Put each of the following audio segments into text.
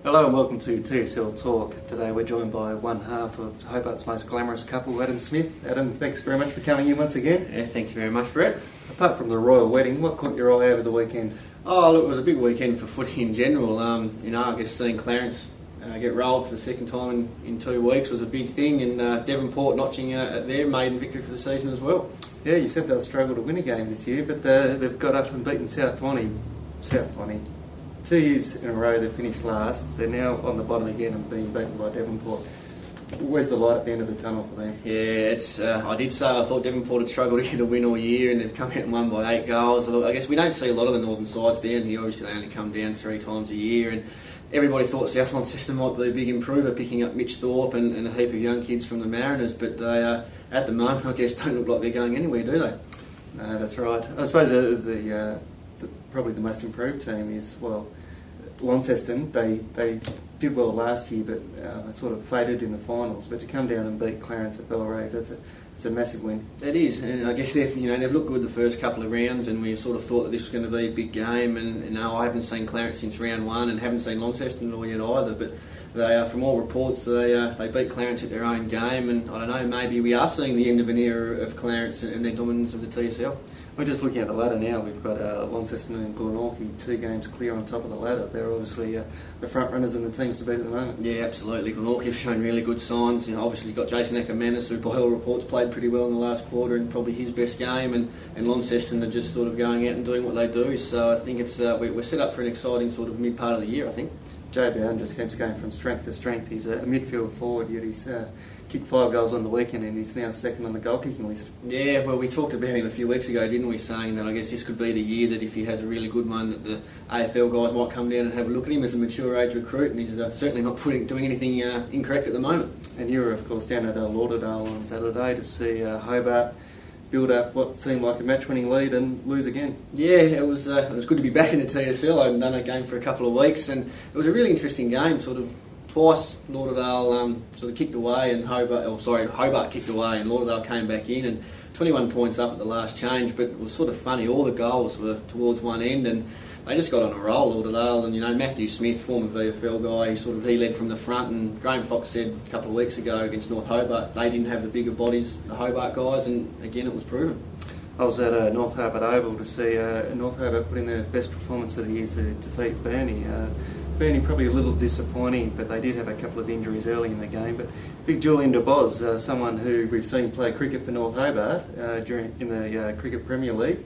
Hello and welcome to TSL Talk. Today we're joined by one half of Hobart's most glamorous couple, Adam Smith. Adam, thanks very much for coming in once again. Yeah, thank you very much, Brett. Apart from the royal wedding, what caught your eye over the weekend? Oh, look, it was a big weekend for footy in general. I guess seeing Clarence get rolled for the second time in 2 weeks was a big thing, and Devonport notching their maiden victory for the season as well. Yeah, you said they'll struggle to win a game this year, but they've got up and beaten South Wanty. 2 years in a row they've finished last. They're now on the bottom again and being beaten by Devonport. Where's the light at the end of the tunnel for them? Yeah, I did say I thought Devonport had struggled to get a win all year, and they've come out and won by 8 goals. I guess we don't see a lot of the northern sides down here. Obviously, they only come down 3 times a year, and everybody thought South Launceston might be a big improver, picking up Mitch Thorpe and a heap of young kids from the Mariners, but they, at the moment, I guess, don't look like they're going anywhere, do they? No, that's right. I suppose probably the most improved team is, Launceston. They did well last year, but sort of faded in the finals. But to come down and beat Clarence at Belrave, it's a massive win. It is, and I guess they've looked good the first couple of rounds, and we sort of thought that this was going to be a big game. And I haven't seen Clarence since round 1, and haven't seen Launceston at all yet either. But they, from all reports, they beat Clarence at their own game, and I don't know, maybe we are seeing the end of an era of Clarence and their dominance of the TSL. We're just looking at the ladder now. We've got Launceston and Glenorchy 2 games clear on top of the ladder. They're obviously the front runners and the teams to beat at the moment. Yeah, absolutely. Glenorchy have shown really good signs. Obviously got Jason Ackermanis, who by all reports played pretty well in the last quarter and probably his best game, and Launceston are just sort of going out and doing what they do. So I think it's we're set up for an exciting sort of mid part of the year, I think. Jay Bowen just keeps going from strength to strength. He's a midfield forward, yet he's kicked 5 goals on the weekend, and he's now second on the goal kicking list. Yeah, well, we talked about him a few weeks ago, didn't we, saying that I guess this could be the year that if he has a really good one, that the AFL guys might come down and have a look at him as a mature age recruit, and he's certainly not doing anything incorrect at the moment. And you were, of course, down at Lauderdale on Saturday to see Hobart build up what seemed like a match-winning lead and lose again. Yeah, it was good to be back in the TSL. I hadn't done a game for a couple of weeks, and it was a really interesting game. Sort of twice Lauderdale sort of kicked away, and Hobart kicked away, and Lauderdale came back in, and 21 points up at the last change. But it was sort of funny. All the goals were towards one end, and they just got on a roll, Lauderdale. And Matthew Smith, former VFL guy, he led from the front. And Graham Fox said a couple of weeks ago against North Hobart, they didn't have the bigger bodies, the Hobart guys, and again it was proven. I was at North Hobart Oval to see North Hobart put in their best performance of the year to defeat Burnie. Burnie probably a little disappointing, but they did have a couple of injuries early in the game. But big Julian DeBoz, someone who we've seen play cricket for North Hobart in the Cricket Premier League.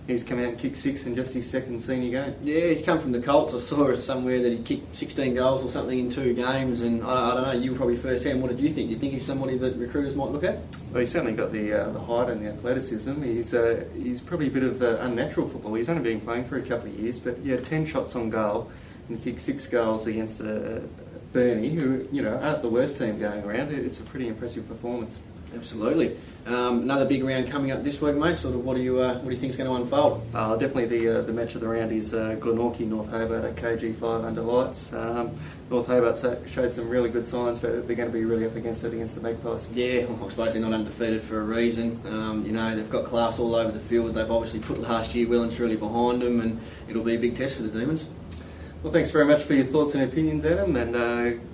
He's come out and kicked 6 in just his second senior game. Yeah, he's come from the Colts. I saw it somewhere that he kicked 16 goals or something in 2 games, and I don't know, you were probably first hand. What did you think? Do you think he's somebody that recruiters might look at? Well, he's certainly got the height and the athleticism. He's probably a bit of unnatural football. He's only been playing for a couple of years, but he had 10 shots on goal and kicked 6 goals against Burnie, who aren't the worst team going around. It's a pretty impressive performance. Absolutely. Another big round coming up this week, mate. Sort of, what do you think is going to unfold? Definitely the match of the round is Glenorchy North Hobart at KG5 under lights. North Hobart showed some really good signs, but they're going to be really up against the Magpies. Yeah, well, I suppose they're not undefeated for a reason. They've got class all over the field. They've obviously put last year well and truly behind them, and it'll be a big test for the Demons. Well, thanks very much for your thoughts and opinions, Adam, and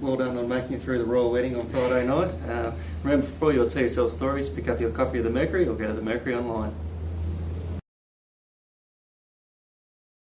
well done on making it through the royal wedding on Friday night. Remember, for all your TSL stories, pick up your copy of the Mercury or go to the MercuryOnline.